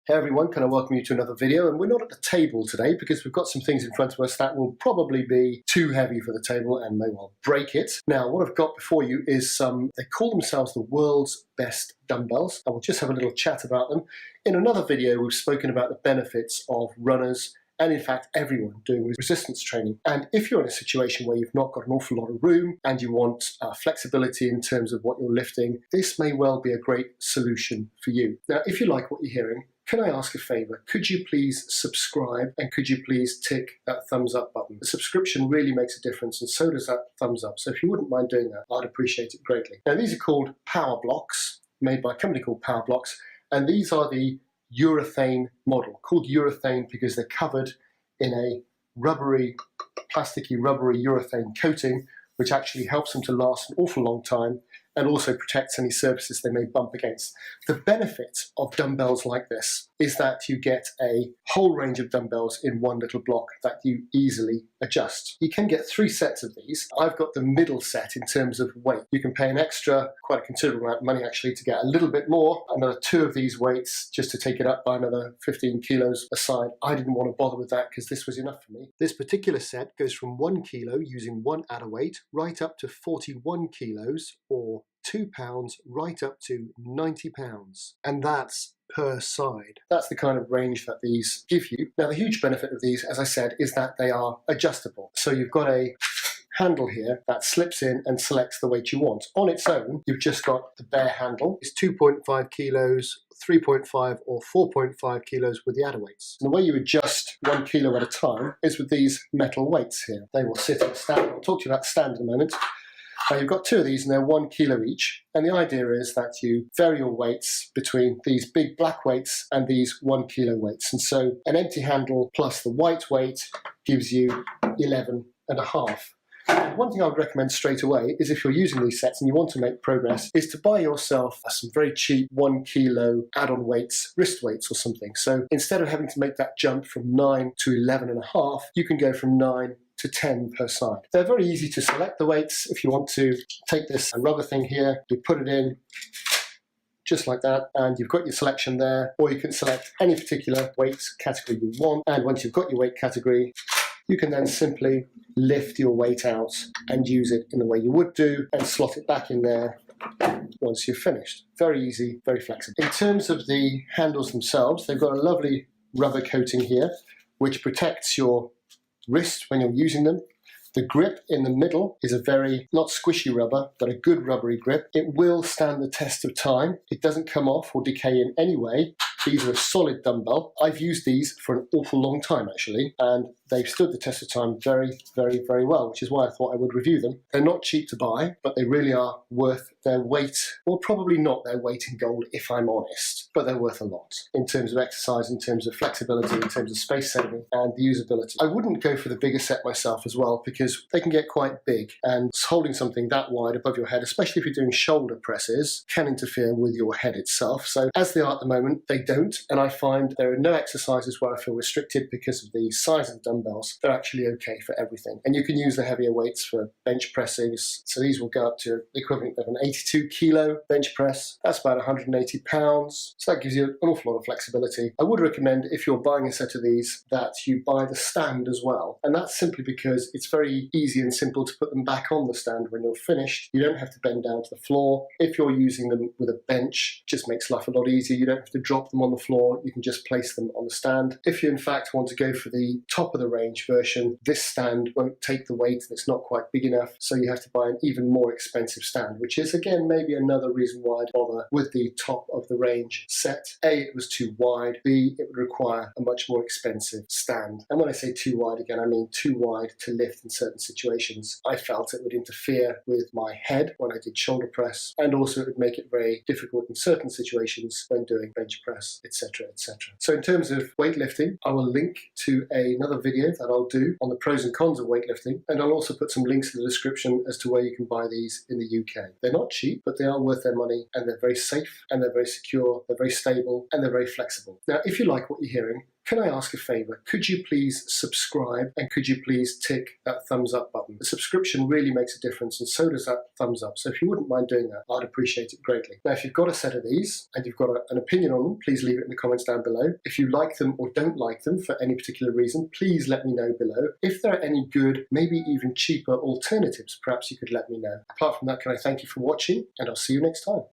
Hey everyone, can I welcome you to another video? And we're not at the table today because we've got some things in front of us that will probably be too heavy for the table and may well break it. Now, what I've got before you is they call themselves the world's best dumbbells. I will just have a little chat about them. In another video, we've spoken about the benefits of runners and in fact everyone doing resistance training. And if you're in a situation where you've not got an awful lot of room and you want flexibility in terms of what you're lifting, this may well be a great solution for you. Now, if you like what you're hearing, can I ask a favor? Could you please subscribe and could you please tick that thumbs up button? The subscription really makes a difference and so does that thumbs up. So if you wouldn't mind doing that, I'd appreciate it greatly. Now, these are called PowerBlocks, made by a company called PowerBlocks, and these are the urethane model, called urethane because they're covered in a plasticky rubbery urethane coating, which actually helps them to last an awful long time and also protects any surfaces they may bump against. The benefit of dumbbells like this is that you get a whole range of dumbbells in one little block that you easily adjust. You can get 3 sets of these. I've got the middle set in terms of weight. You can pay an extra, quite a considerable amount of money actually, to get a little bit more, another 2 of these weights just to take it up by another 15 kilos aside. I didn't want to bother with that because this was enough for me. This particular set goes from 1 kilo using 1 adder weight right up to 41 kilos or 2 pounds right up to 90 pounds. And that's per side. That's the kind of range that these give you. Now, the huge benefit of these, as I said, is that they are adjustable. So you've got a handle here that slips in and selects the weight you want. On its own, you've just got the bare handle. It's 2.5 kilos, 3.5 or 4.5 kilos with the adder weights. And the way you adjust 1 kilo at a time is with these metal weights here. They will sit in a stand. I'll talk to you about the stand in a moment. You've got 2 of these and they're 1 kilo each. And the idea is that you vary your weights between these big black weights and these 1 kilo weights. And so an empty handle plus the white weight gives you 11.5. And one thing I would recommend straight away is if you're using these sets and you want to make progress is to buy yourself some very cheap 1 kilo add-on weights, wrist weights or something. So instead of having to make that jump from 9 to 11.5, you can go from 9 to 10 per side. They're very easy to select the weights. If you want to take this rubber thing here, you put it in just like that, and you've got your selection there, or you can select any particular weight category you want. And once you've got your weight category, you can then simply lift your weight out and use it in the way you would do and slot it back in there once you've finished. Very easy, very flexible. In terms of the handles themselves, they've got a lovely rubber coating here, which protects your wrist when you're using them. The grip in the middle is a very, not squishy rubber, but a good rubbery grip. It will stand the test of time. It doesn't come off or decay in any way. These are a solid dumbbell. I've used these for an awful long time actually, and they've stood the test of time very, very, very well, which is why I thought I would review them. They're not cheap to buy, but they really are worth their weight, or probably not their weight in gold if I'm honest, but they're worth a lot in terms of exercise, in terms of flexibility, in terms of space saving and the usability. I wouldn't go for the bigger set myself as well because they can get quite big, and holding something that wide above your head, especially if you're doing shoulder presses, can interfere with your head itself. So as they are at the moment, they don't, and I find there are no exercises where I feel restricted because of the size of the dumbbells. They're actually okay for everything. And you can use the heavier weights for bench pressings. So these will go up to the equivalent of an 82 kilo bench press. That's about 180 pounds. So that gives you an awful lot of flexibility. I would recommend, if you're buying a set of these, that you buy the stand as well. And that's simply because it's very easy and simple to put them back on the stand when you're finished. You don't have to bend down to the floor. If you're using them with a bench, it just makes life a lot easier. You don't have to drop them on the floor. You can just place them on the stand. If you in fact want to go for the top of the range version, this stand won't take the weight and it's not quite big enough, so you have to buy an even more expensive stand, which is again maybe another reason why I'd bother with the top of the range set. A, it was too wide. B, it would require a much more expensive stand. And when I say too wide, again I mean too wide to lift in certain situations. I felt it would interfere with my head when I did shoulder press, and also it would make it very difficult in certain situations when doing bench press, etc., etc. So in terms of weightlifting, I will link to another video that I'll do on the pros and cons of weightlifting, and I'll also put some links in the description as to where you can buy these in the UK. They're not cheap, but they are worth their money, and they're very safe, and they're very secure, they're very stable, and they're very flexible. Now, if you like what you're hearing, can I ask a favor? Could you please subscribe, and could you please tick that thumbs up button? The subscription really makes a difference, and so does that thumbs up. So if you wouldn't mind doing that, I'd appreciate it greatly. Now, if you've got a set of these and you've got an opinion on them, please leave it in the comments down below. If you like them or don't like them for any particular reason, please let me know below. If there are any good, maybe even cheaper alternatives, perhaps you could let me know. Apart from that, can I thank you for watching, and I'll see you next time.